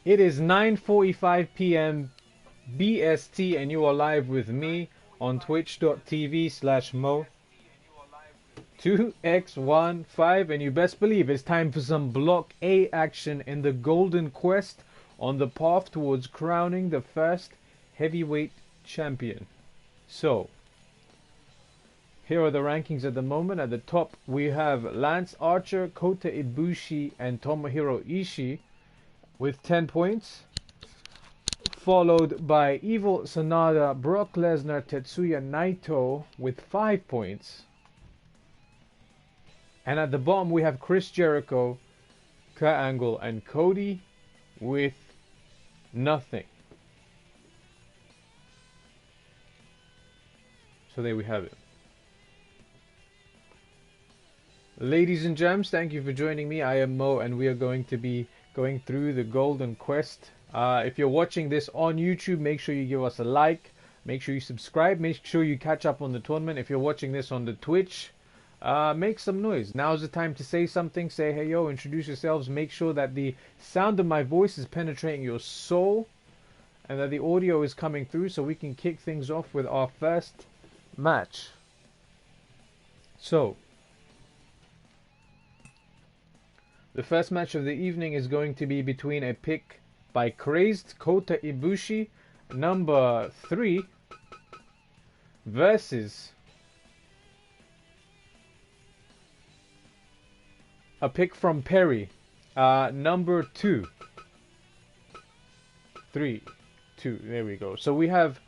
It is 9:45 p.m. BST and you are live with me on twitch.tv/mo2x15 and you best believe it's time for some Block A action in the Golden Quest on the path towards crowning the first heavyweight champion. So, here are the rankings at the moment. At the top we have Lance Archer, Kota Ibushi and Tomohiro Ishii with 10 points. Followed by Evil SANADA, Brock Lesnar, Tetsuya, Naito with 5 points. And at the bottom we have Chris Jericho, Kurt Angle and Cody with nothing. So there we have it. Ladies and gems, thank you for joining me. I am Mo and we are going to be going through the Golden Quest. If you're watching this on YouTube, make sure you give us a like. Make sure you subscribe. Make sure you catch up on the tournament. If you're watching this on the Twitch, make some noise. Now's the time to say something. Say hey yo, introduce yourselves. Make sure that the sound of my voice is penetrating your soul and that the audio is coming through so we can kick things off with our first match. So, the first match of the evening is going to be between a pick by Crazed Kota Ibushi, number 3, versus a pick from Perry, number 2. 3, 2, there we go. So we have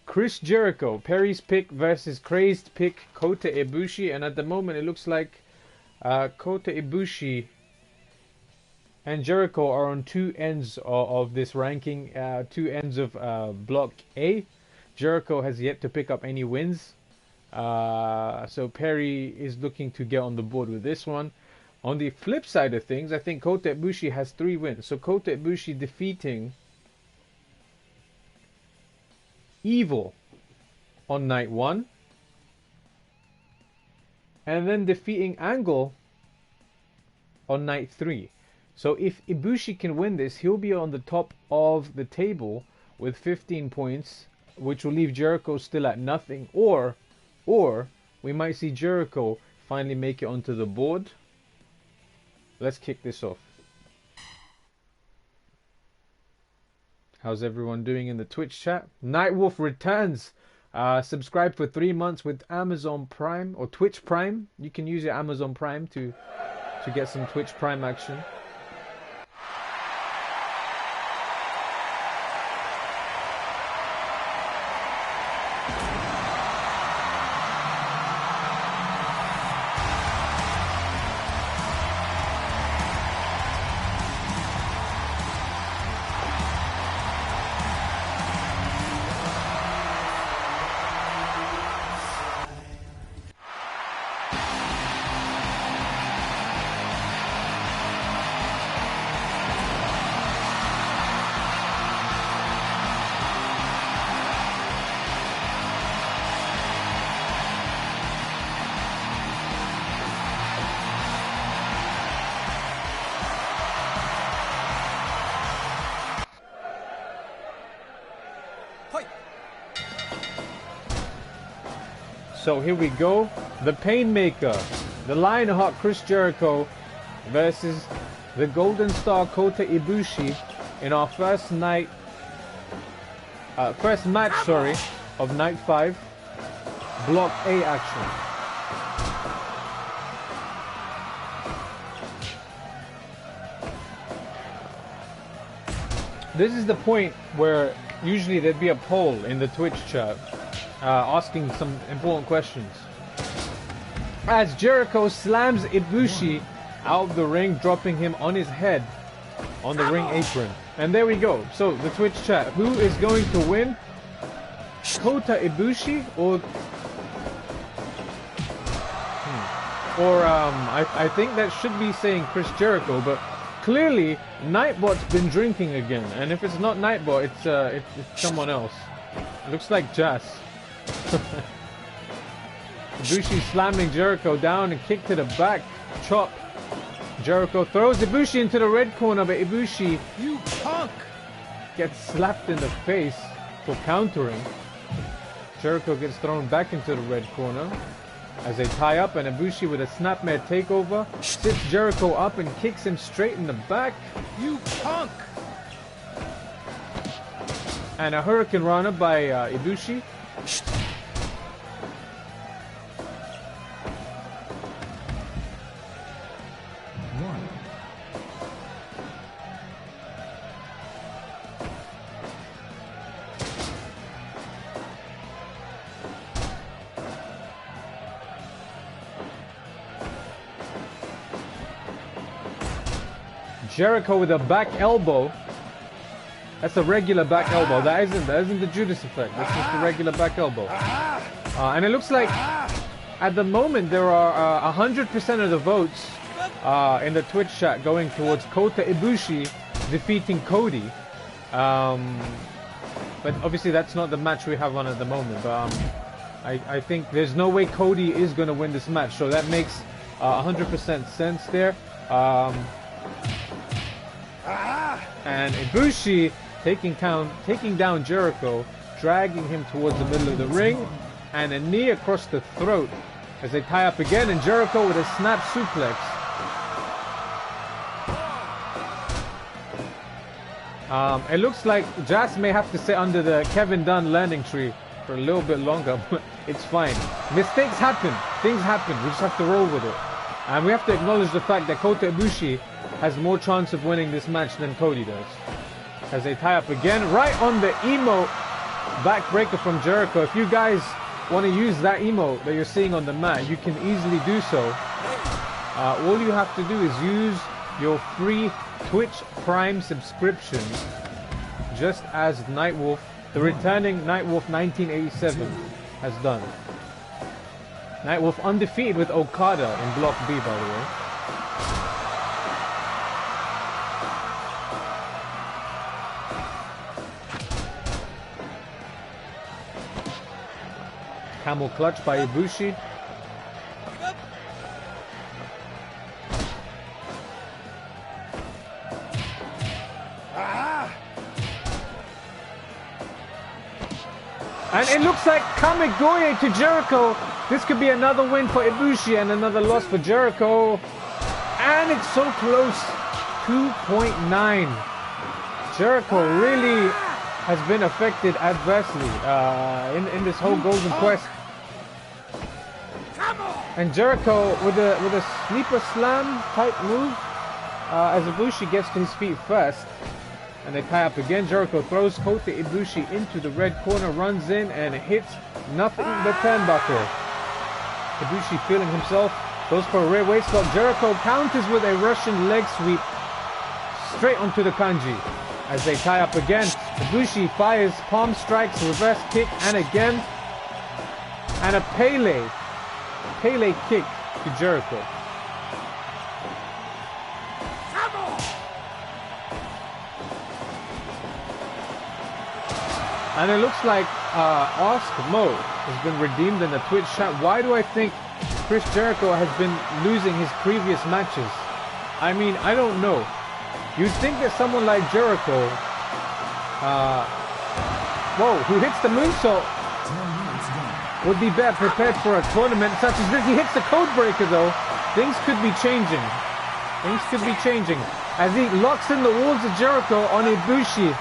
Chris Jericho, Perry's pick versus Crazed pick Kota Ibushi, and at the moment it looks like Kota Ibushi and Jericho are on two ends of this ranking, two ends of Block A. Jericho has yet to pick up any wins. So Perry is looking to get on the board with this one. On the flip side of things, I think Kota Ibushi has 3 wins. So Kota Ibushi defeating Evil on night 1. And then defeating Angle on night 3. So if Ibushi can win this, he'll be on the top of the table with 15 points, which will leave Jericho still at nothing. Or we might see Jericho finally make it onto the board. Let's kick this off. How's everyone doing in the Twitch chat? Nightwolf returns. Subscribe for 3 months with Amazon Prime or Twitch Prime. You can use your Amazon Prime to get some Twitch Prime action. So here we go. The Painmaker, the Lionheart Chris Jericho versus the Golden Star Kota Ibushi in our first match, of night 5, Block A action. This is the point where usually there'd be a poll in the Twitch chat. Asking some important questions. As Jericho slams Ibushi out of the ring, dropping him on his head on the ring apron. And there we go. So the Twitch chat. Who is going to win? Kota Ibushi or I think that should be saying Chris Jericho, but clearly Nightbot's been drinking again, and if it's not Nightbot, it's someone else. It looks like Jazz. Ibushi slamming Jericho down and kick to the back. Chop. Jericho throws Ibushi into the red corner, but Ibushi You punk! gets slapped in the face for countering. Jericho gets thrown back into the red corner as they tie up, and Ibushi with a snapmare takeover sits Jericho up and kicks him straight in the back. You punk! And a Hurricane Rana by Ibushi. Jericho with a back elbow. That's a regular back elbow. That isn't the Judas effect. That's just the regular back elbow. And it looks like at the moment there are 100% of the votes in the Twitch chat going towards Kota Ibushi defeating Cody. But obviously that's not the match we have on at the moment. But I think there's no way Cody is going to win this match. So that makes 100% sense there. And Ibushi taking down Jericho, dragging him towards the middle of the ring, and a knee across the throat as they tie up again, and Jericho with a snap suplex. It looks like Jas may have to sit under the Kevin Dunn learning tree for a little bit longer, but it's fine. Mistakes happen, things happen, we just have to roll with it. And we have to acknowledge the fact that Kota Ibushi has more chance of winning this match than Cody does. As they tie up again, right on the emote backbreaker from Jericho. If you guys want to use that emote that you're seeing on the mat, you can easily do so. All you have to do is use your free Twitch Prime subscription, just as Nightwolf, the returning Nightwolf 1987 has done. Nightwolf undefeated with Okada in Block B, by the way. Camel clutch by Ibushi. And it looks like Kamigoye to Jericho. This could be another win for Ibushi and another loss for Jericho. And it's so close. 2.9. Jericho really has been affected adversely in this whole Golden Quest. And Jericho with a sleeper slam type move as Ibushi gets to his feet first. And they tie up again. Jericho throws Kota Ibushi into the red corner, runs in and hits nothing but turnbuckle. Ibushi feeling himself, goes for a rear waist lock. Jericho counters with a Russian leg sweep straight onto the kanji. As they tie up again, Ibushi fires palm strikes, reverse kick, and again. And a Pele kick to Jericho. And it looks like Ask Mo has been redeemed in the Twitch chat. Why do I think Chris Jericho has been losing his previous matches? I mean, I don't know. You'd think that someone like Jericho, who hits the moonsault, would be better prepared for a tournament such as this. He hits the code breaker though. Things could be changing. Things could be changing. As he locks in the walls of Jericho on Ibushi.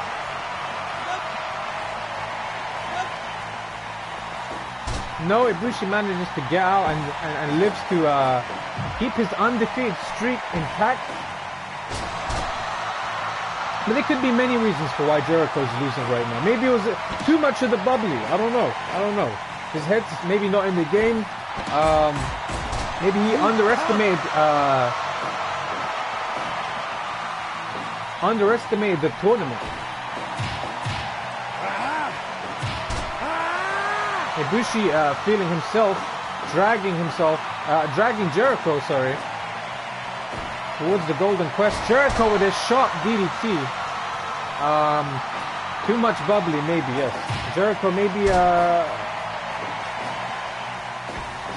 No, Ibushi manages to get out and lives to keep his undefeated streak intact. But there could be many reasons for why Jericho's losing right now. Maybe it was too much of the bubbly. I don't know. His head's maybe not in the game. Maybe he underestimated the tournament. Ibushi feeling himself, dragging Jericho, towards the Golden Quest. Jericho with a sharp DDT. Too much bubbly, maybe, yes. Jericho maybe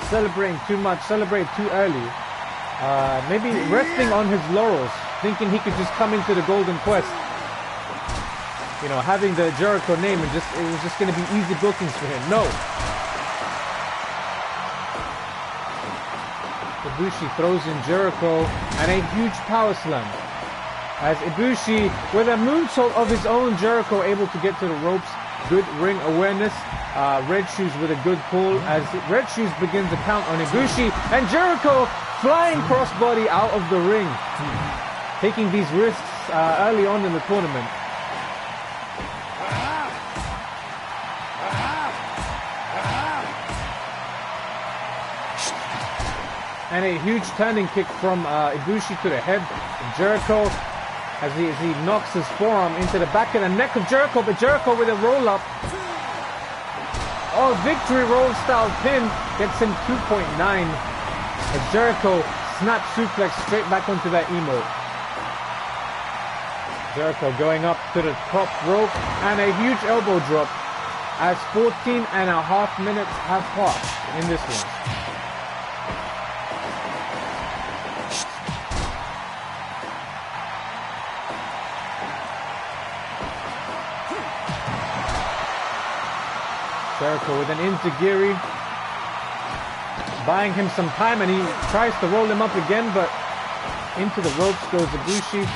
celebrating too much, celebrated too early. maybe resting on his laurels, thinking he could just come into the Golden Quest. You know, having the Jericho name and it was just going to be easy bookings for him. No. Ibushi throws in Jericho and a huge power slam. As Ibushi, with a moonsault of his own, Jericho able to get to the ropes. Good ring awareness. Red Shoes with a good pull as Red Shoes begins to count on Ibushi. And Jericho flying crossbody out of the ring. Taking these risks early on in the tournament. And a huge turning kick from Ibushi to the head of Jericho as he knocks his forearm into the back of the neck of Jericho, but Jericho with a roll-up. Oh, victory roll style pin gets him 2.9 as Jericho snaps suplex straight back onto that emote. Jericho going up to the top rope and a huge elbow drop as 14 and a half minutes have passed in this one. Jericho with an enziguri, buying him some time, and he tries to roll him up again, but into the ropes goes Ibushi,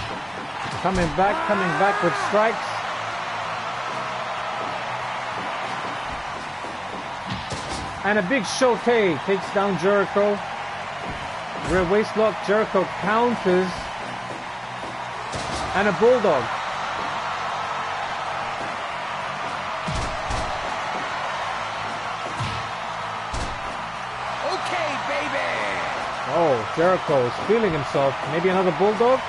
coming back with strikes. And a big Shote takes down Jericho. Rear waistlock, Jericho counters, and a bulldog. Oh, Jericho is feeling himself. Maybe another bulldog.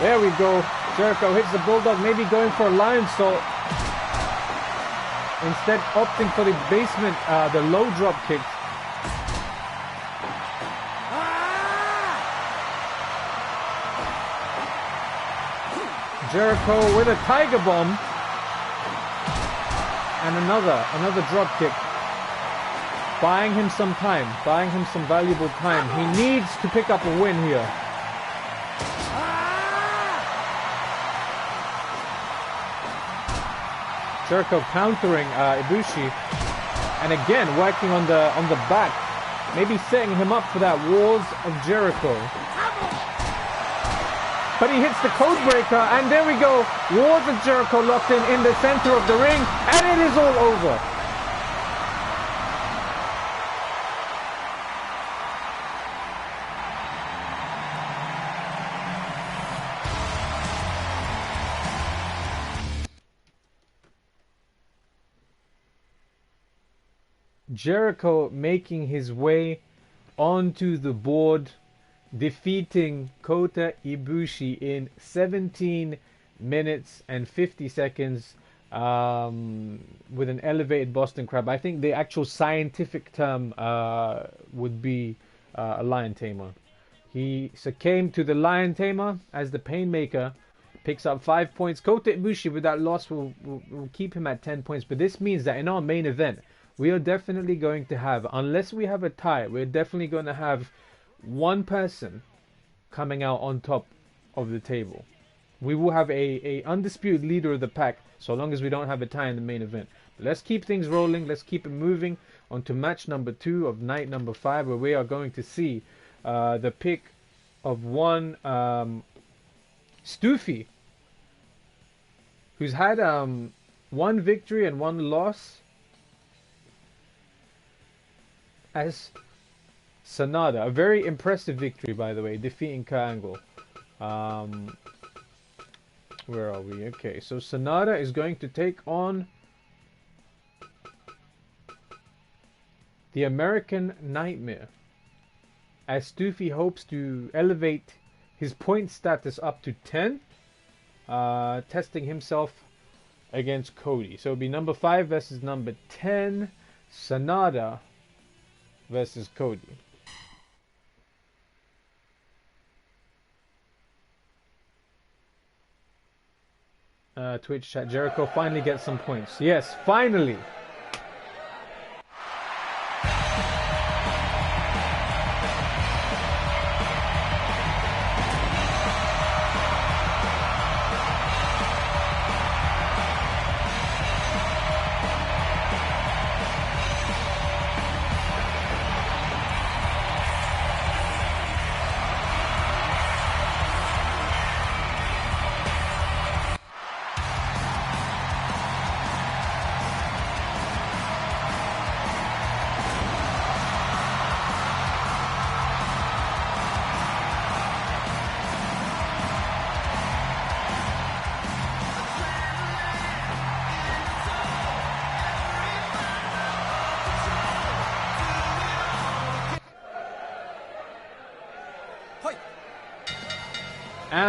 There we go. Jericho hits the bulldog, maybe going for a lion salt. Instead, opting for the basement, the low drop kick. Jericho with a tiger bomb. And another drop kick. Buying him some time, buying him some valuable time. He needs to pick up a win here. Jericho countering Ibushi, and again working on the back, maybe setting him up for that Walls of Jericho. But he hits the code breaker, and there we go. Walls of Jericho locked in the center of the ring, and it is all over. Jericho making his way onto the board, defeating Kota Ibushi in 17 minutes and 50 seconds with an elevated Boston Crab. I think the actual scientific term would be a lion tamer. He succumbed to the lion tamer as the Painmaker picks up 5 points. Kota Ibushi with that loss will keep him at 10 points. But this means that in our main event, we are definitely going to have, unless we have a tie, we're definitely going to have one person coming out on top of the table. We will have a undisputed leader of the pack, so long as we don't have a tie in the main event. But let's keep things rolling. Let's keep it moving on to match number 2 of night number 5, where we are going to see the pick of one Stoofy, who's had one victory and one loss as SANADA. A very impressive victory, by the way, defeating Kurt Angle. Where are we? Okay, so SANADA is going to take on the American Nightmare, as Stoofy hopes to elevate his point status up to 10, testing himself against Cody. So it'll be number 5 versus number 10, SANADA versus Cody. Twitch chat, Jericho finally gets some points. Yes, finally.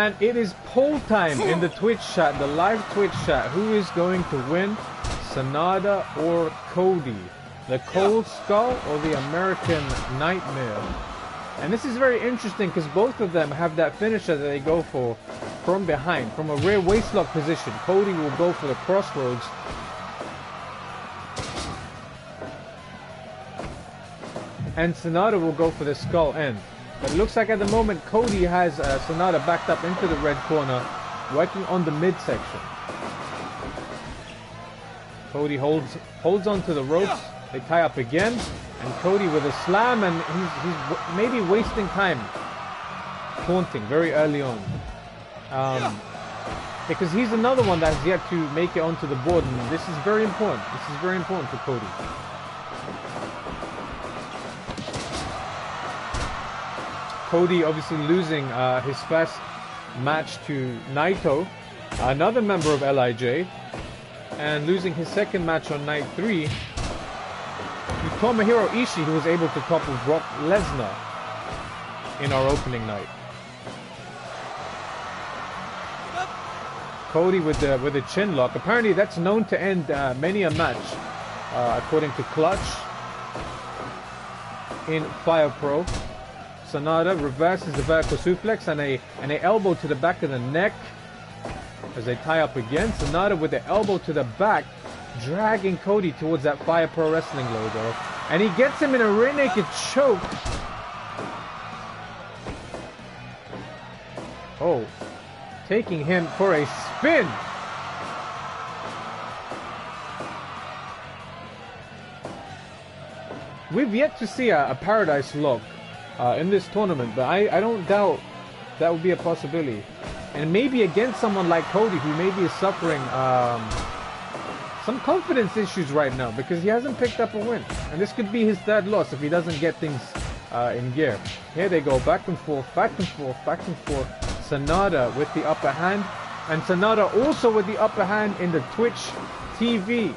And it is poll time in the Twitch chat, the live Twitch chat. Who is going to win, SANADA or Cody? The Cold Skull or the American Nightmare? And this is very interesting because both of them have that finisher that they go for from behind, from a rear waistlock position. Cody will go for the crossroads. And SANADA will go for the skull end. But it looks like at the moment Cody has SANADA backed up into the red corner, working on the midsection. Cody holds onto the ropes. They tie up again, and Cody with a slam, and he's maybe wasting time taunting very early on. Because he's another one that has yet to make it onto the board, and this is very important. This is very important for Cody. Cody obviously losing his first match to Naito, another member of LIJ, and losing his second match on night 3 to Tomohiro Ishii, who was able to topple Brock Lesnar in our opening night. Cody with the chin lock. Apparently that's known to end many a match, according to Clutch in Fire Pro. SANADA reverses the vertical suplex and a elbow to the back of the neck as they tie up again. SANADA with the elbow to the back, dragging Cody towards that Fire Pro Wrestling logo. And he gets him in a rear naked choke. Oh, taking him for a spin. We've yet to see a Paradise Lock in this tournament, but I don't doubt that would be a possibility. And maybe against someone like Cody, who maybe is suffering some confidence issues right now because he hasn't picked up a win. And this could be his third loss if he doesn't get things in gear. Here they go, back and forth, back and forth, back and forth. SANADA with the upper hand, and SANADA also with the upper hand in the Twitch TV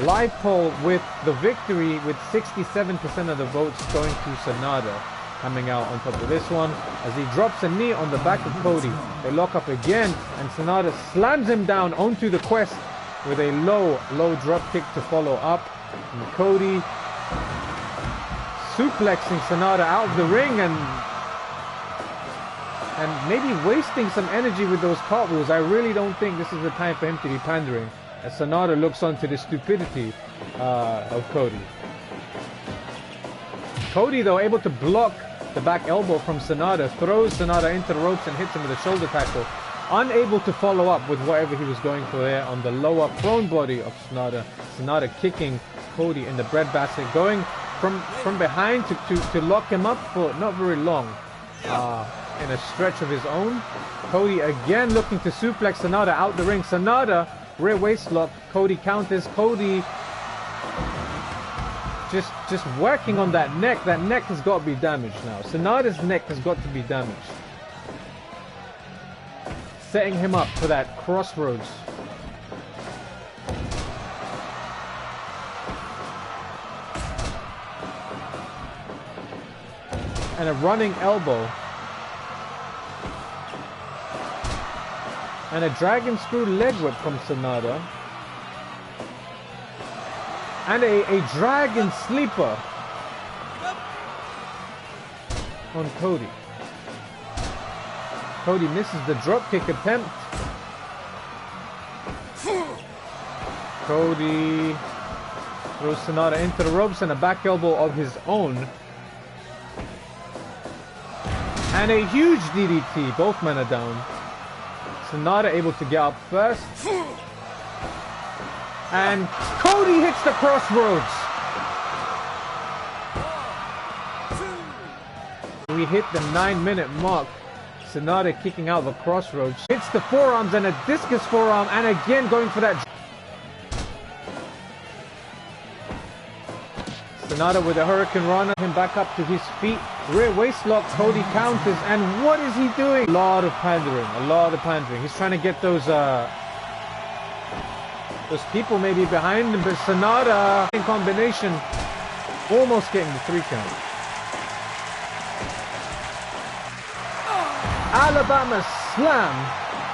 live poll, with the victory with 67% of the votes going to SANADA. Coming out on top of this one as he drops a knee on the back of Cody. They lock up again, and SANADA slams him down onto the quest with a low drop kick to follow up. And Cody suplexing SANADA out of the ring and maybe wasting some energy with those cartwheels. I really don't think this is the time for him to be pandering, as SANADA looks on to the stupidity of Cody. Cody, though, able to block the back elbow from SANADA, throws SANADA into the ropes and hits him with a shoulder tackle. Unable to follow up with whatever he was going for there on the lower prone body of SANADA. SANADA kicking Cody in the breadbasket, going from behind to lock him up for not very long in a stretch of his own. Cody again looking to suplex SANADA out the ring. SANADA rear waist lock. Cody counters. Cody just working on that neck. That neck has got to be damaged now. SANADA's neck has got to be damaged. Setting him up for that crossroads. And a running elbow. And a dragon screw leg whip from SANADA. And a dragon sleeper on Cody. Cody misses the dropkick attempt. Cody throws SANADA into the ropes and a back elbow of his own. And a huge DDT. Both men are down. SANADA able to get up first. And Cody hits the crossroads. We hit the 9-minute mark. SANADA kicking out the crossroads. Hits the forearms and a discus forearm, and again going for that. SANADA with a Hurricane Rana, him back up to his feet. Rear waist lock, Cody counters, and what is he doing? A lot of pandering, He's trying to get those people maybe behind him, but SANADA in combination, almost getting the 3 count. Alabama slam.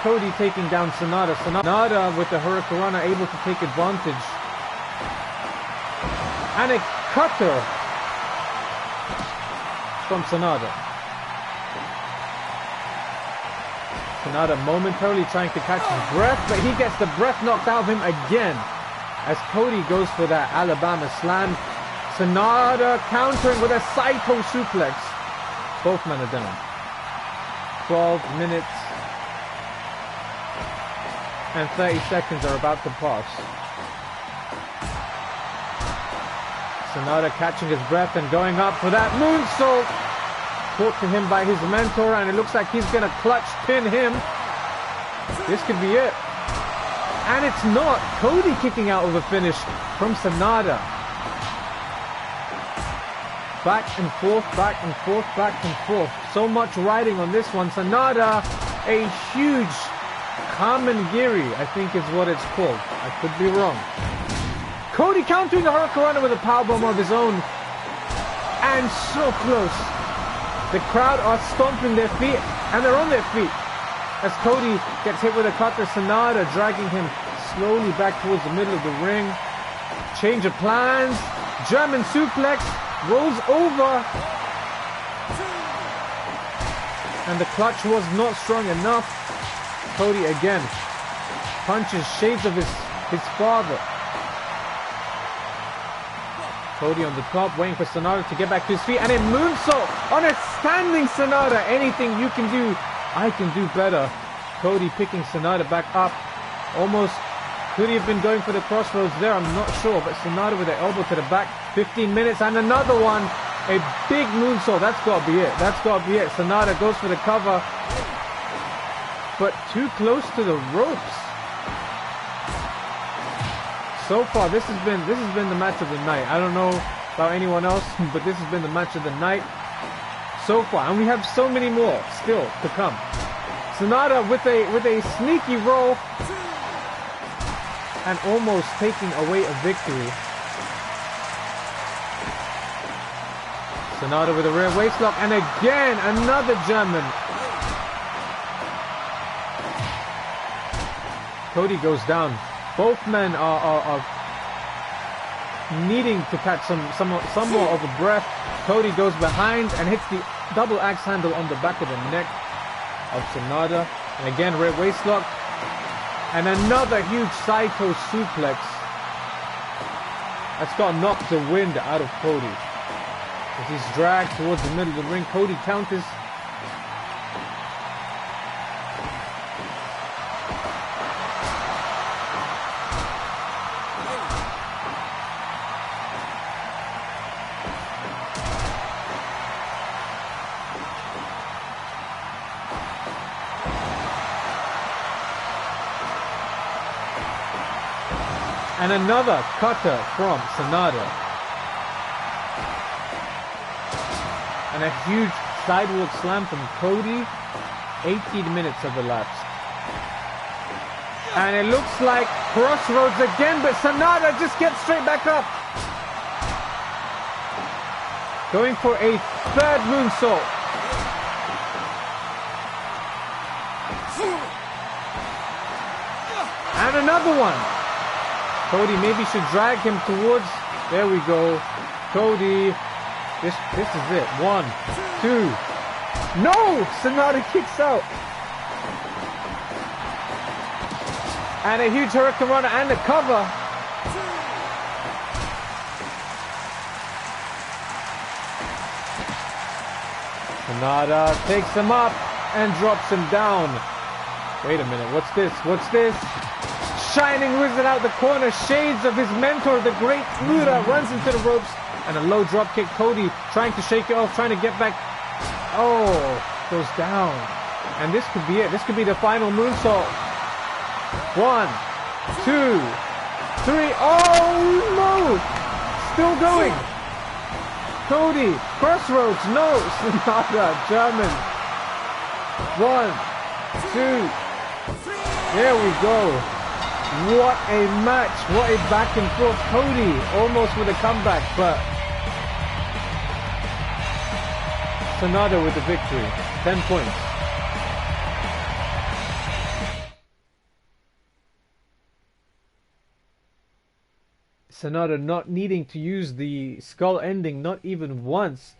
Cody taking down SANADA. SANADA with the Hurricanrana able to take advantage. And a cutter from SANADA. SANADA momentarily trying to catch his breath, but he gets the breath knocked out of him again as Cody goes for that Alabama slam. SANADA countering with a Saito suplex. Both men are down. 12 minutes and 30 seconds are about to pass. SANADA catching his breath and going up for that moonsault. Taught to him by his mentor, and it looks like he's going to clutch pin him. This could be it. And it's not. Cody kicking out of the finish from SANADA. Back and forth, back and forth, back and forth. So much riding on this one. SANADA, a huge Kamengiri, I think is what it's called. I could be wrong. Cody countering the Hurricanrana with a powerbomb of his own. And so close. The crowd are stomping their feet, and they're on their feet. As Cody gets hit with a cutter, SANADA dragging him slowly back towards the middle of the ring. Change of plans. German suplex. Rolls over. And the clutch was not strong enough. Cody again punches shades of his father. Cody on the top, waiting for SANADA to get back to his feet, and a moonsault on a standing SANADA. Anything you can do, I can do better. Cody picking SANADA back up. Almost could he have been going for the crossroads there? I'm not sure, but SANADA with the elbow to the back. 15 minutes and another one. A big moonsault. That's got to be it. That's got to be it. SANADA goes for the cover, but too close to the ropes. So far, this has been the match of the night. I don't know about anyone else, but this has been the match of the night so far, and we have so many more still to come. SANADA with a sneaky roll and almost taking away a victory. SANADA with a rear waistlock, and again another German. Cody goes down. Both men are needing to catch somewhat of a breath. Cody goes behind and hits the double axe handle on the back of the neck of SANADA. And again, rear waistlock. And another huge Saito suplex. That's got to knock the wind out of Cody. As he's dragged towards the middle of the ring, Cody counters. And another cutter from SANADA. And a huge sidewalk slam from Cody. 18 minutes have elapsed. And it looks like crossroads again, but SANADA just gets straight back up. Going for a third moonsault. And another one. Cody maybe should drag him towards. There we go. Cody. This is it. 1, 2. No! SANADA kicks out. And a huge Hurricanrana and a cover. SANADA takes him up and drops him down. Wait a minute. What's this? What's this? Shining Wizard out the corner, shades of his mentor, the great Mura, runs into the ropes, and a low drop kick. Cody trying to shake it off, trying to get back. Oh, goes down. And this could be it. This could be the final moonsault. 1, 2, 3. Oh no! Still going. Cody, crossroads, no. SANADA, German. 1, 2. There we go. What a match, what a back and forth. Cody almost with a comeback, but SANADA with the victory. 10 points. SANADA not needing to use the skull ending not even once,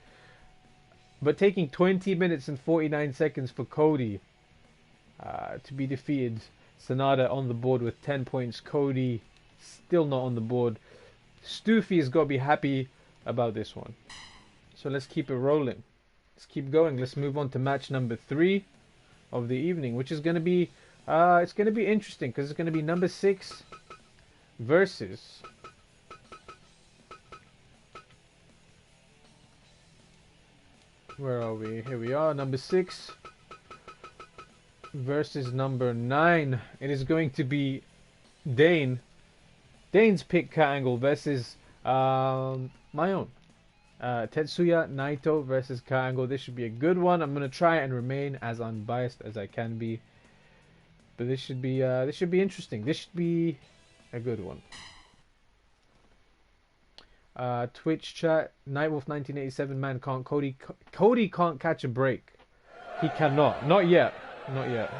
but taking 20 minutes and 49 seconds for Cody to be defeated. SANADA on the board with 10 points. Cody still not on the board. Stoofy has got to be happy about this one. So let's keep it rolling. Let's keep going. Let's move on to match number 3 of the evening, which is going to be it's going to be interesting because it's going to be number 6 versus where are we? Here we are. Number 6 versus number 9. It is going to be Dayne. Dayne's pick Kurt Angle versus my own. Tetsuya Naito versus Kurt Angle. This should be a good one. I'm gonna try and remain as unbiased as I can be. But this should be interesting. This should be a good one. Twitch chat. Nightwolf 1987 man can't Cody can't catch a break. He cannot. Not yet. Not yet.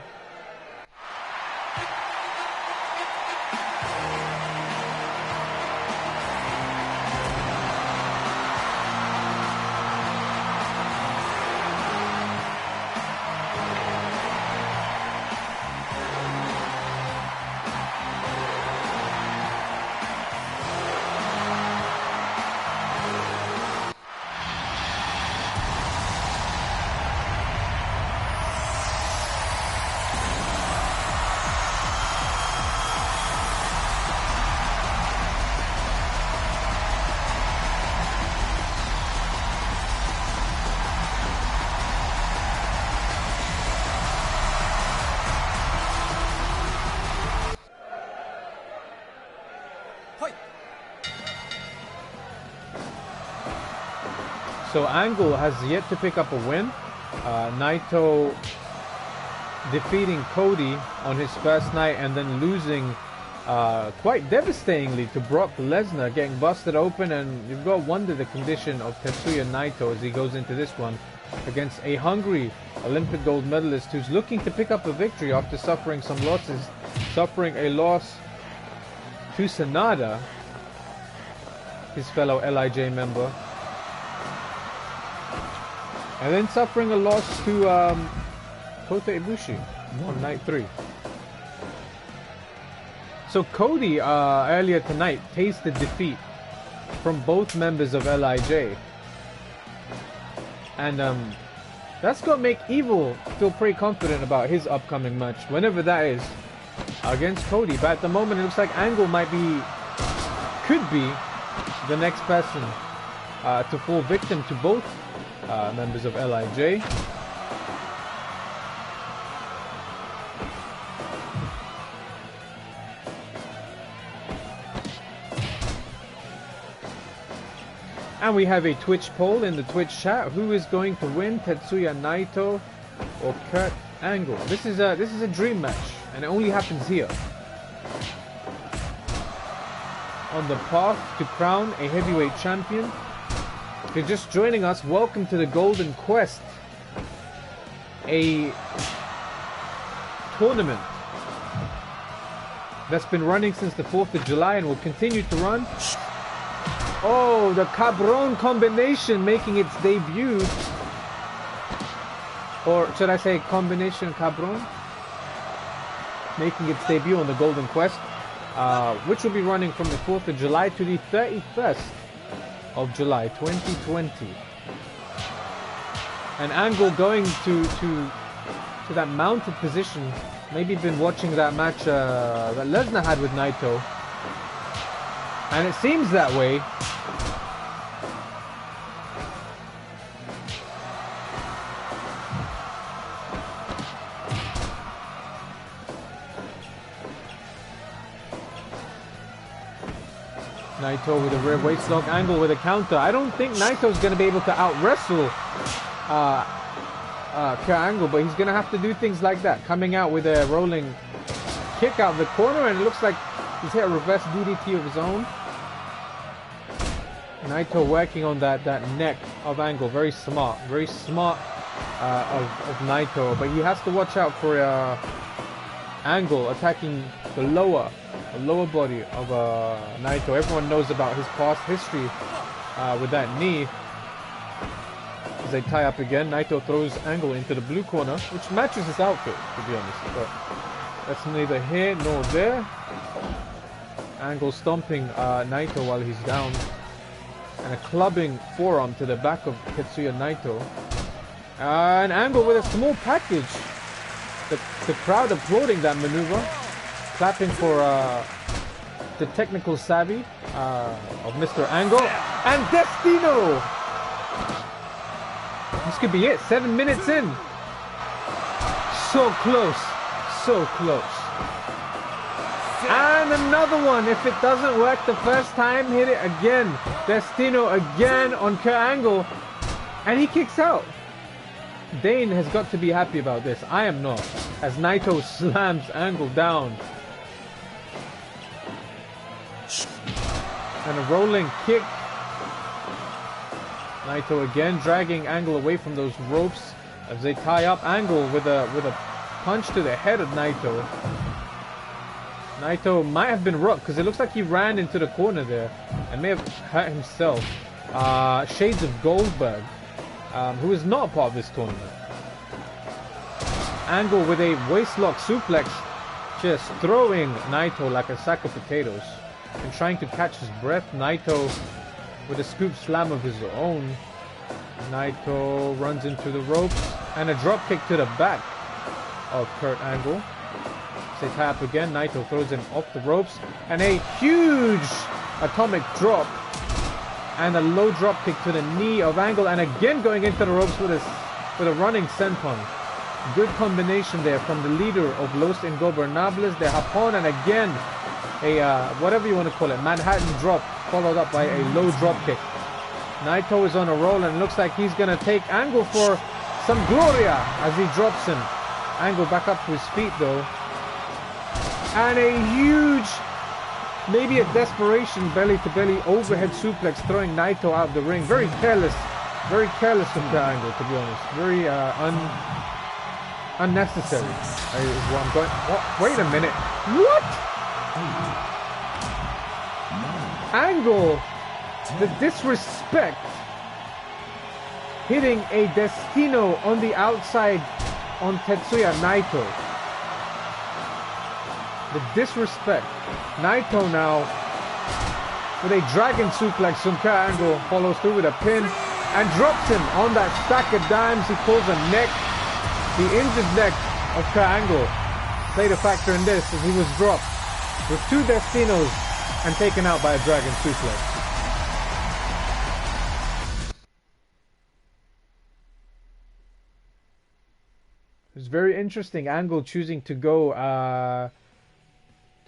So Angle has yet to pick up a win. Naito defeating Cody on his first night and then losing quite devastatingly to Brock Lesnar, getting busted open, and you've got to wonder the condition of Tetsuya Naito as he goes into this one against a hungry Olympic gold medalist who's looking to pick up a victory after suffering some losses, suffering a loss to SANADA, his fellow LIJ member, and then suffering a loss to Kota Ibushi on night 3. So Cody earlier tonight tasted defeat from both members of LIJ, and that's got to make Evil feel pretty confident about his upcoming match, whenever that is, against Cody. But at the moment it looks like Angle could be the next person to fall victim to both members of LIJ. And we have a Twitch poll in the Twitch chat. Who is going to win, Tetsuya Naito or Kurt Angle? This is a dream match, and it only happens here. On the path to crown a heavyweight champion. If you're just joining us, welcome to the Golden Quest, a tournament that's been running since the 4th of July and will continue to run. Oh, the Cabron combination making its debut. Or should I say combination Cabron? Making its debut on the Golden Quest, which will be running from the 4th of July to the 31st of July 2020. And Angle going to that mounted position. Maybe been watching that match that Lesnar had with Naito, and it seems that way. Naito with a rear waistlock, Angle with a counter. I don't think Naito's going to be able to out-wrestle Kurt Angle, but he's going to have to do things like that. Coming out with a rolling kick out of the corner, and it looks like he's hit a reverse DDT of his own. Naito working on that neck of Angle. Very smart of Naito, but he has to watch out for Angle attacking the lower lower body of Naito. Everyone knows about his past history with that knee. As they tie up again, Naito throws Angle into the blue corner, which matches his outfit, to be honest. But that's neither here nor there. Angle stomping Naito while he's down. And a clubbing forearm to the back of Tetsuya Naito. An Angle with a small package. The crowd applauding that maneuver. Clapping for the technical savvy of Mr. Angle. And Destino! This could be it. 7 minutes in. So close. So close. And another one. If it doesn't work the first time, hit it again. Destino again on Kurt Angle. And he kicks out. Dayne has got to be happy about this. I am not. As Naito slams Angle down. And a rolling kick. Naito again dragging Angle away from those ropes as they tie up. Angle with a punch to the head of Naito. Naito might have been rocked because it looks like he ran into the corner there and may have hurt himself. Shades of Goldberg, who is not a part of this tournament. Angle with a waistlock suplex, just throwing Naito like a sack of potatoes and trying to catch his breath. Naito with a scoop slam of his own. Naito runs into the ropes and a drop kick to the back of Kurt Angle. They tie up again. Naito throws him off the ropes and a huge atomic drop and a low drop kick to the knee of Angle, and again going into the ropes with a running senton. Good combination there from the leader of Los Ingobernables, the Japón, and again a whatever you want to call it, Manhattan drop followed up by a low drop kick. Naito is on a roll and looks like he's gonna take Angle for some gloria as he drops him. Angle back up to his feet though. And a huge, maybe a desperation belly-to-belly overhead suplex throwing Naito out of the ring. Very careless from the Angle, to be honest. Very unnecessary is what I'm going. Oh, wait a minute. What? Angle, the disrespect. Hitting a Destino on the outside on Tetsuya Naito. The disrespect. Naito now with a dragon suplex from Kurt Angle, follows through with a pin and drops him on that stack of dimes. He pulls a neck, the injured neck of Kurt Angle. Played a factor in this as he was dropped with 2 Destinos and taken out by a dragon suplex. It's very interesting. Angle choosing to go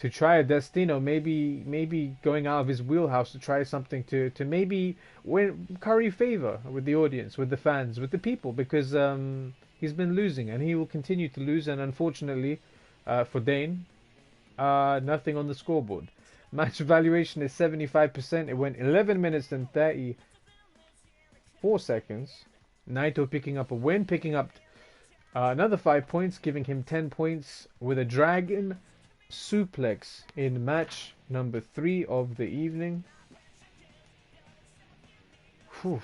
to try a Destino, maybe going out of his wheelhouse to try something to maybe curry favor with the audience, with the fans, with the people, because he's been losing and he will continue to lose. And unfortunately for Dayne, nothing on the scoreboard. Match evaluation is 75%. It went 11 minutes and 34 seconds. Naito picking up a win, picking up another 5 points, giving him 10 points with a dragon suplex in match number 3 of the evening. Whew,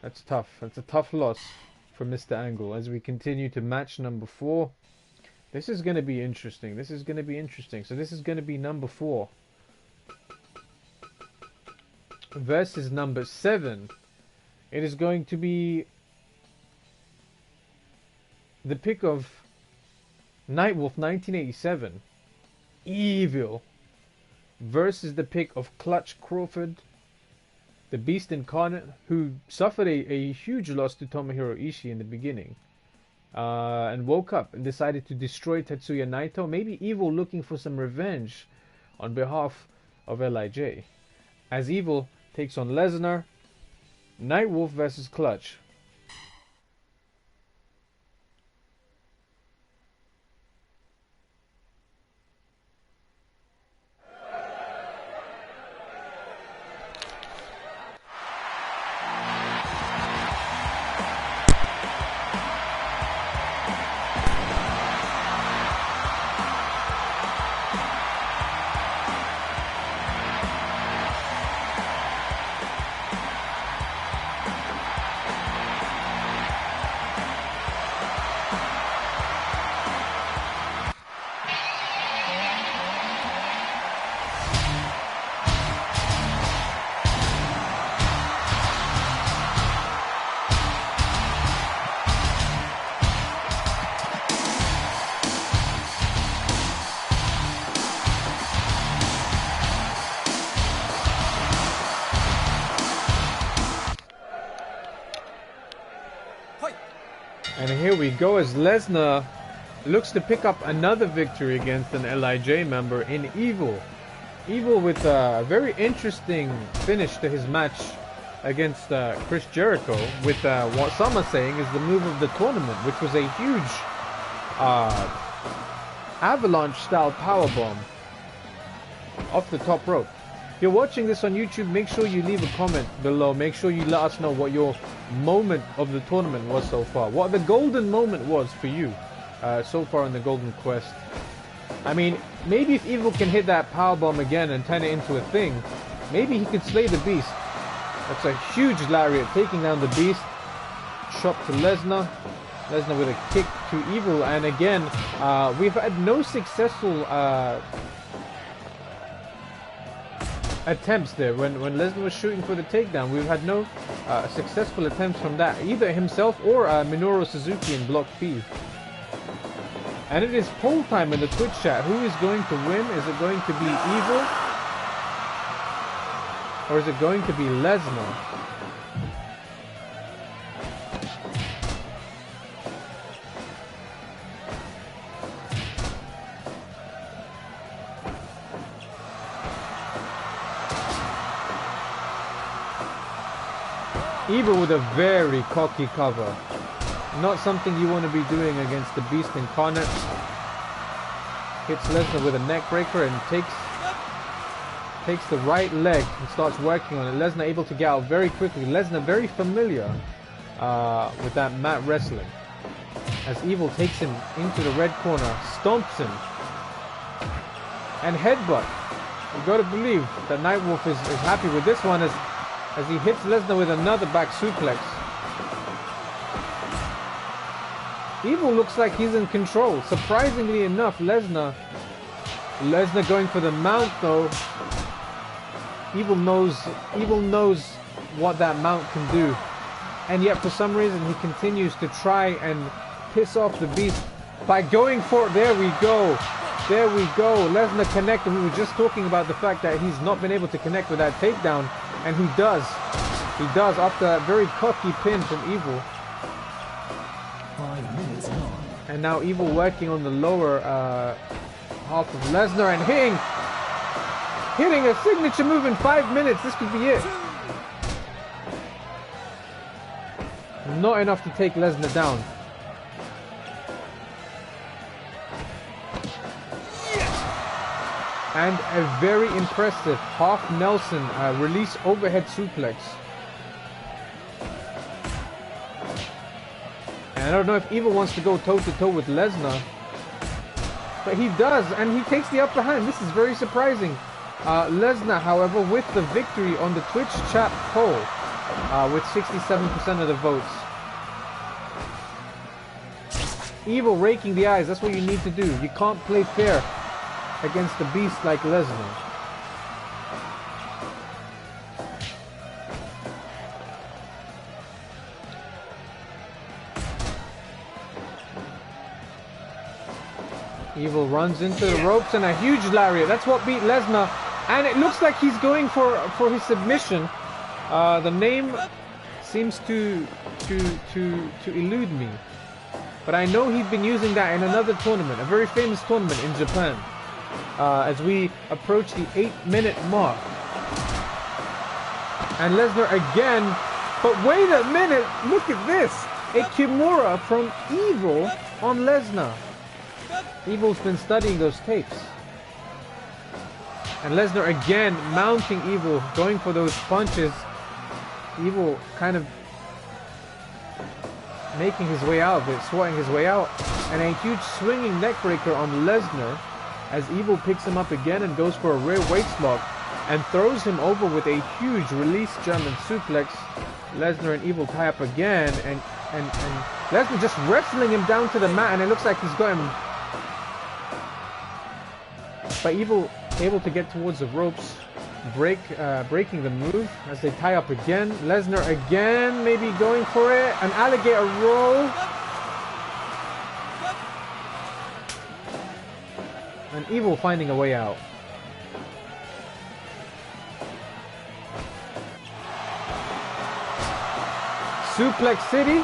that's tough. That's a tough loss for Mr. Angle as we continue to match number 4. This is going to be interesting. So this is going to be number 4 versus number 7. It is going to be the pick of Nightwolf 1987, Evil, versus the pick of Clutch Crawford, the Beast Incarnate, who suffered a huge loss to Tomohiro Ishii in the beginning, and woke up and decided to destroy Tetsuya Naito. Maybe Evil looking for some revenge on behalf of LIJ. As Evil takes on Lesnar, Nightwolf versus Clutch. And here we go as Lesnar looks to pick up another victory against an LIJ member in Evil. Evil with a very interesting finish to his match against Chris Jericho with what some are saying is the move of the tournament, which was a huge avalanche style powerbomb off the top rope. If you're watching this on YouTube, make sure you leave a comment below. Make sure you let us know what your moment of the tournament was so far. What the golden moment was for you so far in the Golden Quest. I mean, maybe if Evil can hit that powerbomb again and turn it into a thing, maybe he could slay the Beast. That's a huge lariat taking down the Beast. Chop to Lesnar. Lesnar with a kick to Evil. And again, we've had no successful attempts there. When Lesnar was shooting for the takedown, we've had no successful attempts from that, either himself or Minoru Suzuki in Block B. And it is poll time in the Twitch chat. Who is going to win? Is it going to be Evil? Or is it going to be Lesnar? Evil with a very cocky cover. Not something you want to be doing against the Beast Incarnate. Hits Lesnar with a neck breaker and takes the right leg and starts working on it. Lesnar able to get out very quickly. Lesnar very familiar with that mat wrestling. As Evil takes him into the red corner, stomps him, and headbutt. You got to believe that Nightwolf is happy with this one as he hits Lesnar with another back suplex. Evil looks like he's in control. Surprisingly enough, Lesnar going for the mount though. Evil knows what that mount can do. And yet for some reason he continues to try and piss off the Beast by going for it. There we go. There we go. Lesnar connected. We were just talking about the fact that he's not been able to connect with that takedown. And he does. He does after that very cocky pin from Evil. 5 minutes gone. And now Evil working on the lower half of Lesnar and hitting a signature move in 5 minutes. This could be it. Not enough to take Lesnar down. And a very impressive half Nelson release overhead suplex. And I don't know if Evil wants to go toe-to-toe with Lesnar. But he does, and he takes the upper hand. This is very surprising. Lesnar, however, with the victory on the Twitch chat poll, with 67% of the votes. Evil raking the eyes, that's what you need to do. You can't play fair against the Beast like Lesnar. Evil runs into the ropes and a huge lariat. That's what beat Lesnar. And it looks like he's going for his submission. The name seems to elude me. But I know he'd been using that in another tournament, a very famous tournament in Japan. As we approach the 8-minute mark. And Lesnar again. But wait a minute, look at this. A Kimura from Evil on Lesnar. Evil's been studying those tapes. And Lesnar again mounting Evil, going for those punches. Evil kind of making his way out of it, swatting his way out. And a huge swinging neckbreaker on Lesnar as Evil picks him up again and goes for a rear waist lock and throws him over with a huge release German suplex. Lesnar and Evil tie up again, and Lesnar just wrestling him down to the mat, and it looks like he's got him. But Evil able to get towards the ropes, breaking the move as they tie up again. Lesnar again, maybe going for it, an alligator roll. And Evil finding a way out. Suplex City.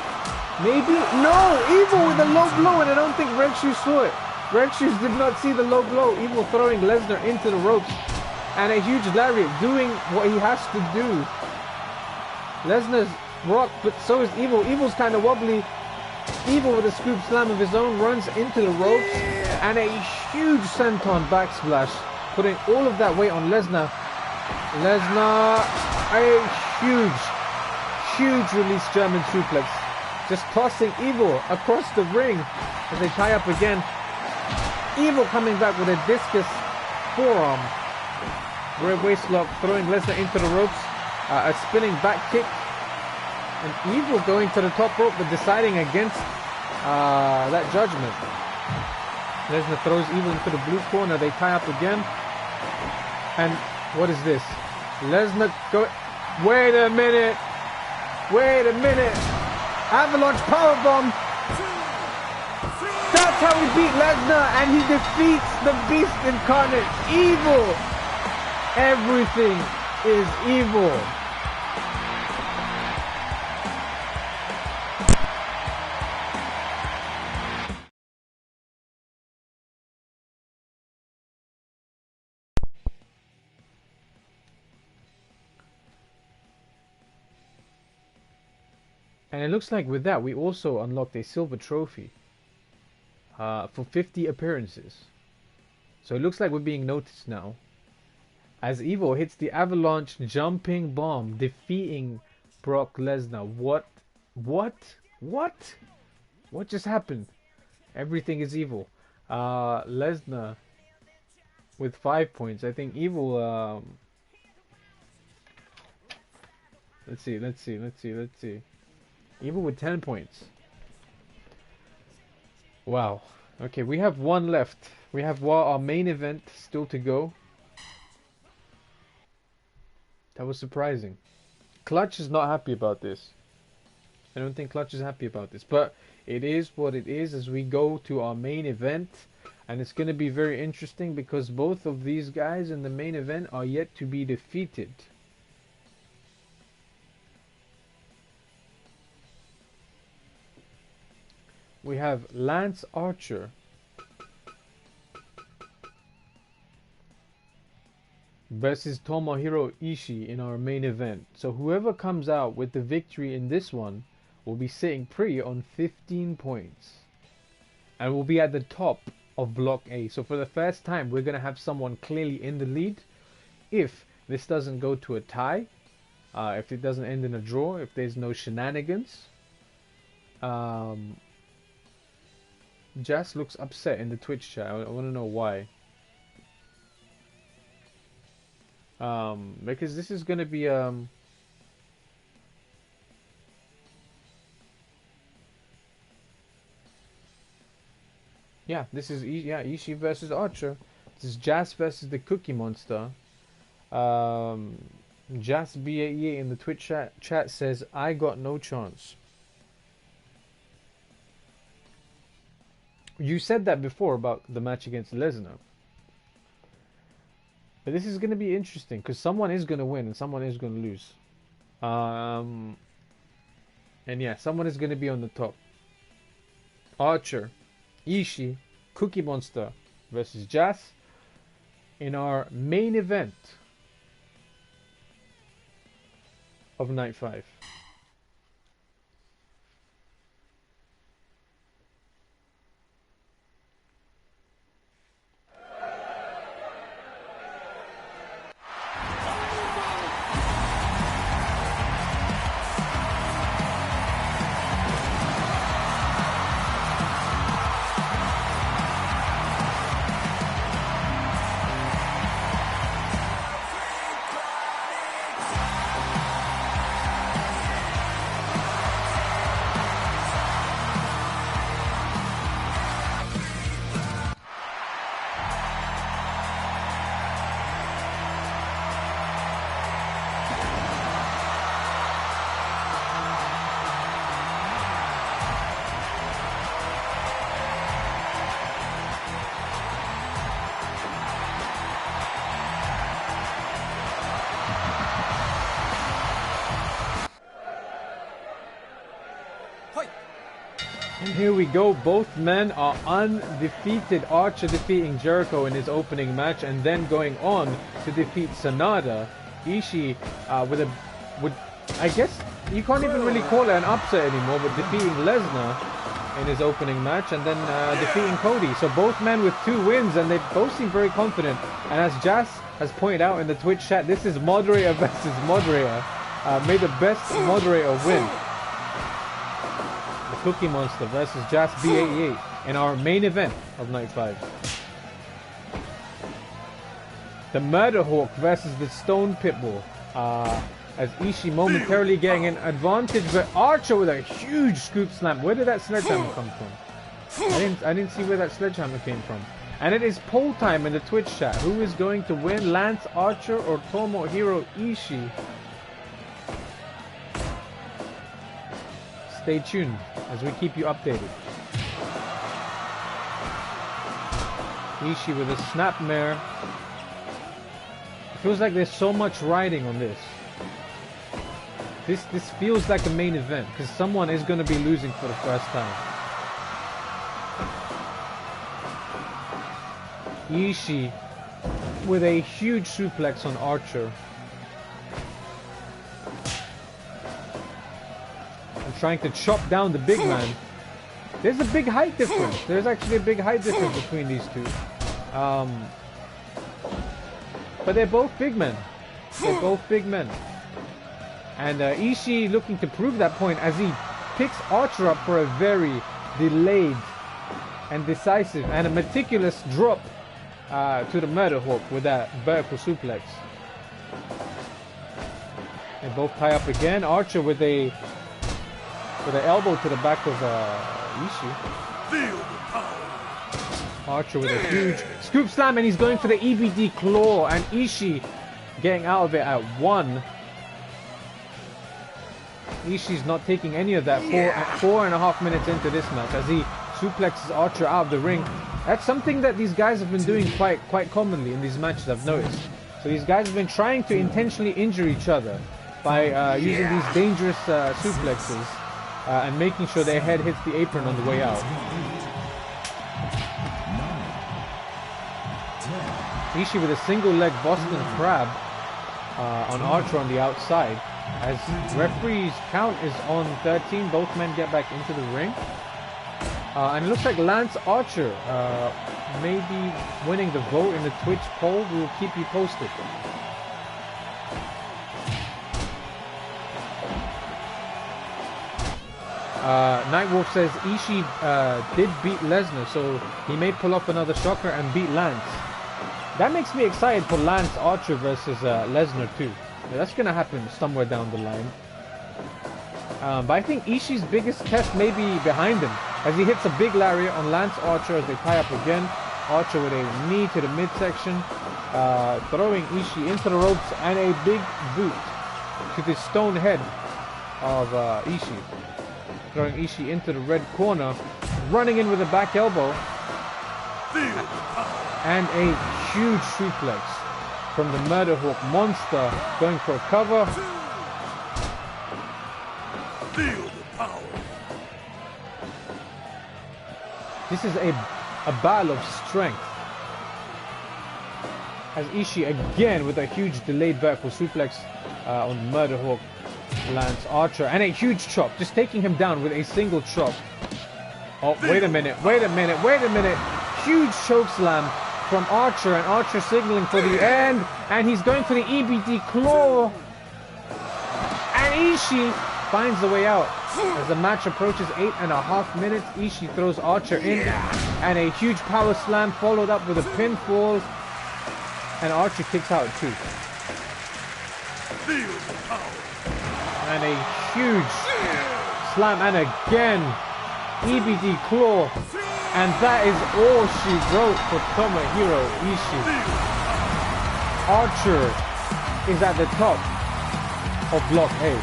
Maybe? No! Evil with a low blow, and I don't think Red Shoes saw it. Red Shoes did not see the low blow. Evil throwing Lesnar into the ropes. And a huge lariat, doing what he has to do. Lesnar's rocked, but so is Evil. Evil's kind of wobbly. Evil with a scoop slam of his own runs into the ropes. And a huge senton backsplash, putting all of that weight on Lesnar. Lesnar, a huge release German suplex. Just tossing Evil across the ring as they tie up again. Evil coming back with a discus forearm. Rear waist lock, throwing Lesnar into the ropes. A spinning back kick. And Evil going to the top rope, but deciding against that judgment. Lesnar throws Evil into the blue corner. They tie up again. And what is this? Lesnar go. Wait a minute. Wait a minute. Avalanche powerbomb. That's how he beat Lesnar, and he defeats the Beast Incarnate. Evil. Everything is evil. And it looks like with that, we also unlocked a silver trophy for 50 appearances. So it looks like we're being noticed now. As Evil hits the Avalanche jumping bomb, defeating Brock Lesnar. What just happened? Everything is Evil. Lesnar with 5 points. I think Evil... Let's see. Evil with 10 points. Wow. Okay, we have one left. We have our main event still to go. That was surprising. Clutch is not happy about this. I don't think Clutch is happy about this. But it is what it is as we go to our main event. And it's going to be very interesting because both of these guys in the main event are yet to be defeated. We have Lance Archer versus Tomohiro Ishii in our main event. So whoever comes out with the victory in this one will be sitting pretty on 15 points. And will be at the top of Block A. So for the first time, we're going to have someone clearly in the lead. If this doesn't go to a tie, if it doesn't end in a draw, if there's no shenanigans. Jazz looks upset in the Twitch chat. I want to know why. Because this is going to be yeah, this is Ishii versus Archer. This is Jazz versus the Cookie Monster. Jazz BAE in the Twitch chat says, I got no chance. You said that before about the match against Lesnar. But this is going to be interesting because someone is going to win and someone is going to lose. And yeah, someone is going to be on the top. Archer, Ishii, oCookieMonstah versus Jazz in our main event of Night 5. And here we go. Both men are undefeated. Archer defeating Jericho in his opening match and then going on to defeat SANADA. Ishii with I guess you can't even really call it an upset anymore, but defeating Lesnar in his opening match and then defeating Cody. So both men with 2 wins and they both seem very confident. And as Jazz has pointed out in the Twitch chat, this is moderator versus moderator. May the best moderator win. The oCookieMonstah versus Jazz B88 in our main event of Night 5. The Murderhawk versus the Stone Pitbull. As Ishii momentarily getting an advantage, but Archer with a huge scoop slam. Where did that sledgehammer come from? I didn't see where that sledgehammer came from. And it is poll time in the Twitch chat. Who is going to win, Lance Archer or Tomohiro Ishii? Stay tuned as we keep you updated. Ishii with a snapmare. It feels like there's so much riding on this. This feels like a main event because someone is going to be losing for the first time. Ishii with a huge suplex on Archer. And trying to chop down the big man. There's a big height difference. There's actually a big height difference between these two. But they're both big men. They're both big men. And Ishii looking to prove that point as he picks Archer up for a very delayed and decisive and a meticulous drop to the Murderhawk with that vertical suplex. They both tie up again. Archer with an elbow to the back of Ishii. Archer with a huge scoop slam, and he's going for the EBD claw, and Ishii getting out of it at 1. Ishii's not taking any of that 4.5 minutes into this match as he suplexes Archer out of the ring. That's something that these guys have been doing quite commonly in these matches, I've noticed. So these guys have been trying to intentionally injure each other by using these dangerous suplexes and making sure their head hits the apron on the way out. Ishii with a single leg Boston Crab on Archer on the outside. As referee's count is on 13, both men get back into the ring. And it looks like Lance Archer may be winning the vote in the Twitch poll. We will keep you posted. Nightwolf says Ishii did beat Lesnar, so he may pull off another shocker and beat Lance. That makes me excited for Lance Archer versus Lesnar too. Yeah, that's going to happen somewhere down the line. But I think Ishii's biggest test may be behind him as he hits a big lariat on Lance Archer as they tie up again. Archer with a knee to the midsection, throwing Ishii into the ropes and a big boot to the stone head of Ishii. Throwing Ishii into the red corner, running in with a back elbow and a huge suplex from the Murderhawk Monster, going for a cover. Feel the power. This is a battle of strength. As Ishii again with a huge delayed vertical suplex on Murderhawk Lance Archer, and a huge chop, just taking him down with a single chop. Oh, wait a minute. Huge choke slam from Archer, and Archer signaling for the end, and he's going for the EBD claw, and Ishii finds the way out. As the match approaches 8.5 minutes, Ishii throws Archer in, and a huge power slam followed up with a pinfall, and Archer kicks out too. And a huge slam, and again EBD claw. And that is all she wrote for Tomohiro Ishii. Archer is at the top of Block A.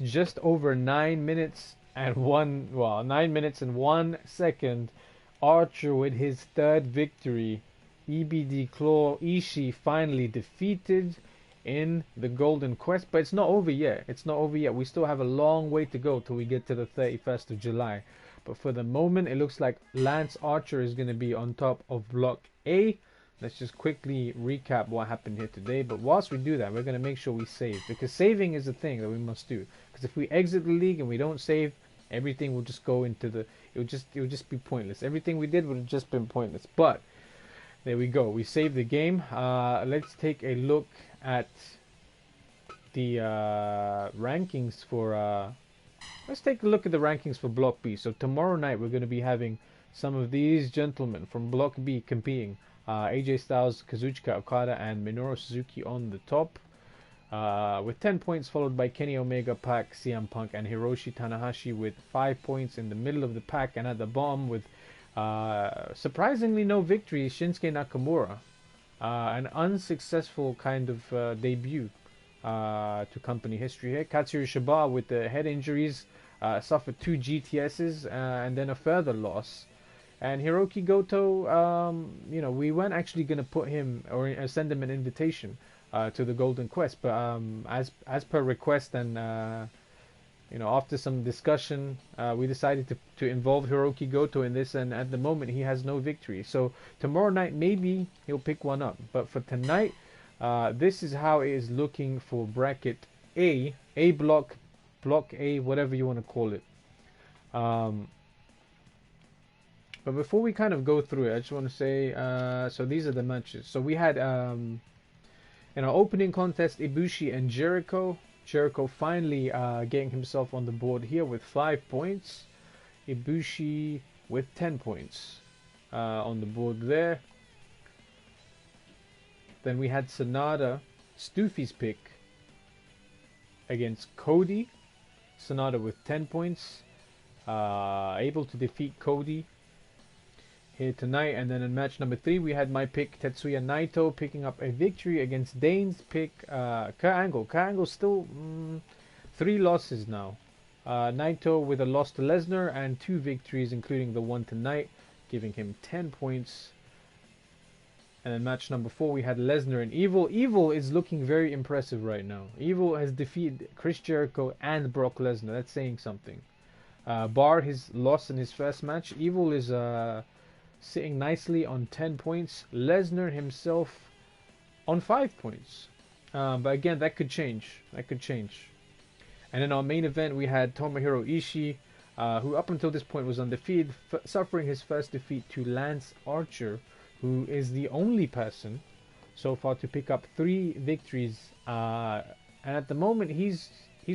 Just over 9 minutes and 1 second Archer with his third victory. EBD Claw Ishii finally defeated in the Golden Quest, but it's not over yet. It's not over yet. We still have a long way to go till we get to the 31st of July. But for the moment, it looks like Lance Archer is going to be on top of Block A. Let's just quickly recap what happened here today. But whilst we do that, we're going to make sure we save, because saving is a thing that we must do. Because if we exit the league and we don't save, everything will just go into the... It will just be pointless. Everything we did would have just been pointless. But there we go. We saved the game. Let's take a look at the rankings for... let's take a look at the rankings for Block B. So tomorrow night we're going to be having some of these gentlemen from Block B competing. AJ Styles, Kazuchika Okada, and Minoru Suzuki on the top. With 10 points, followed by Kenny Omega, Pac, CM Punk, and Hiroshi Tanahashi with 5 points in the middle of the pack. And at the bottom with surprisingly no victory, Shinsuke Nakamura. An unsuccessful kind of debut to company history here. Katsuyori Shibata with the head injuries suffered 2 GTSs and then a further loss. And Hiroki Goto, you know, we weren't actually going to put him or send him an invitation to the Golden Quest, but as per request and you know, after some discussion, we decided to involve Hiroki Goto in this, and at the moment he has no victory. So tomorrow night maybe he'll pick one up, but for tonight, this is how it is looking for bracket A block, Block A, whatever you want to call it. But before we kind of go through it, I just want to say, so these are the matches. So we had, in our opening contest, Ibushi and Jericho. Jericho finally getting himself on the board here with 5 points. Ibushi with 10 points on the board there. Then we had SANADA, Stoofy's pick, against Cody. SANADA with 10 points. Able to defeat Cody here tonight. And then in match number 3 we had my pick, Tetsuya Naito, picking up a victory against Dayne's pick, Kurt Angle. Kurt Angle still 3 losses now. Naito with a loss to Lesnar and 2 victories, including the one tonight, giving him 10 points. And then match number 4 we had Lesnar and Evil. Evil is looking very impressive right now. Evil has defeated Chris Jericho and Brock Lesnar. That's saying something. Bar his loss in his first match, Evil is sitting nicely on 10 points. Lesnar himself on 5 points. But again, that could change. That could change. And in our main event, we had Tomohiro Ishii, who up until this point was undefeated, suffering his first defeat to Lance Archer, who is the only person so far to pick up 3 victories. And at the moment, he's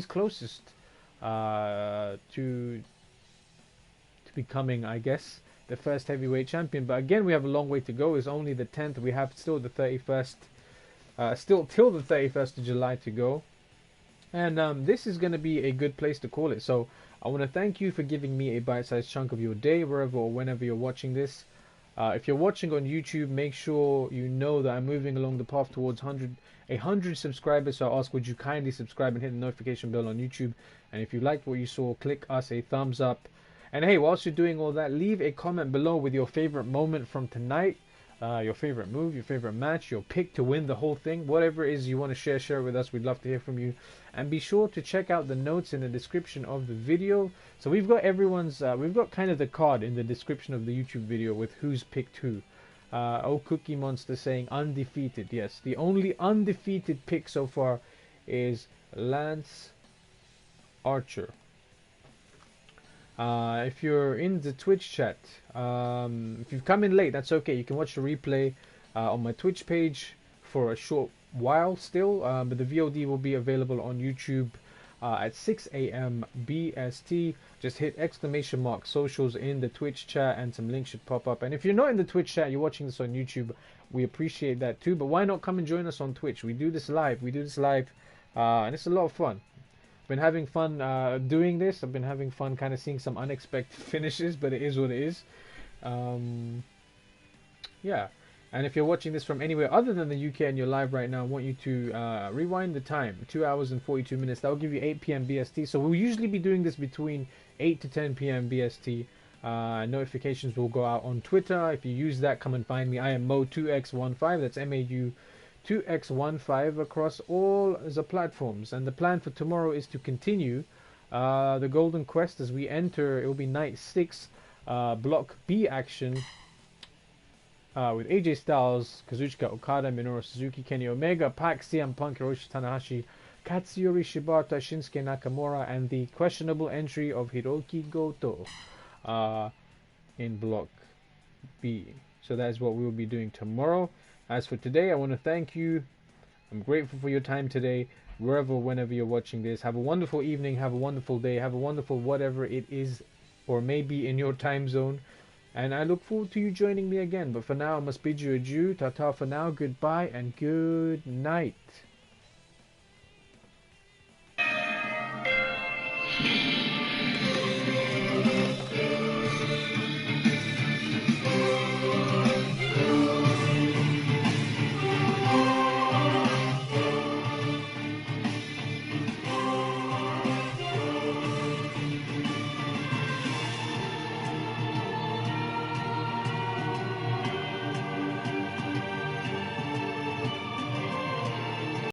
closest to becoming, I guess, the first heavyweight champion. But again, we have a long way to go. It's only the 10th. We have still the 31st, still till the 31st of July to go. And this is going to be a good place to call it. So I want to thank you for giving me a bite-sized chunk of your day, wherever or whenever you're watching this. If you're watching on YouTube, make sure you know that I'm moving along the path towards 100 subscribers. So I ask, would you kindly subscribe and hit the notification bell on YouTube? And if you liked what you saw, click us a thumbs up. And hey, whilst you're doing all that, leave a comment below with your favorite moment from tonight, your favorite move, your favorite match, your pick to win the whole thing, whatever it is you want to share with us. We'd love to hear from you. And be sure to check out the notes in the description of the video. So we've got everyone's, we've got kind of the card in the description of the YouTube video with who's picked who. oCookieMonstah saying undefeated. Yes, the only undefeated pick so far is Lance Archer. If you're in the Twitch chat, if you've come in late, that's okay. You can watch the replay on my Twitch page for a short while still, but the VOD will be available on YouTube at 6 a.m. BST. Just hit ! socials in the Twitch chat and some links should pop up. And if you're not in the Twitch chat, you're watching this on YouTube, we appreciate that too. But why not come and join us on Twitch? We do this live. And it's a lot of fun. Been having fun doing this. I've been having fun kind of seeing some unexpected finishes, but it is what it is. Yeah, and if you're watching this from anywhere other than the UK and you're live right now, I want you to rewind the time, 2 hours and 42 minutes. That will give you 8 p.m. BST. So we'll usually be doing this between 8 to 10 p.m. BST. Notifications will go out on Twitter. If you use that, come and find me. I am Mo2x15. That's MAU2x15 across all the platforms. And the plan for tomorrow is to continue the Golden Quest as we enter. It will be night 6, Block B action. With AJ Styles, Kazuchika Okada, Minoru Suzuki, Kenny Omega, Pac, CM Punk, Hiroshi Tanahashi, Katsuyori Shibata, Shinsuke Nakamura, and the questionable entry of Hiroki Goto in Block B. So that is what we will be doing tomorrow. As for today, I want to thank you. I'm grateful for your time today, wherever, whenever you're watching this. Have a wonderful evening, have a wonderful day, have a wonderful whatever it is or maybe in your time zone. And I look forward to you joining me again. But for now, I must bid you adieu. Ta-ta for now, goodbye, and good night.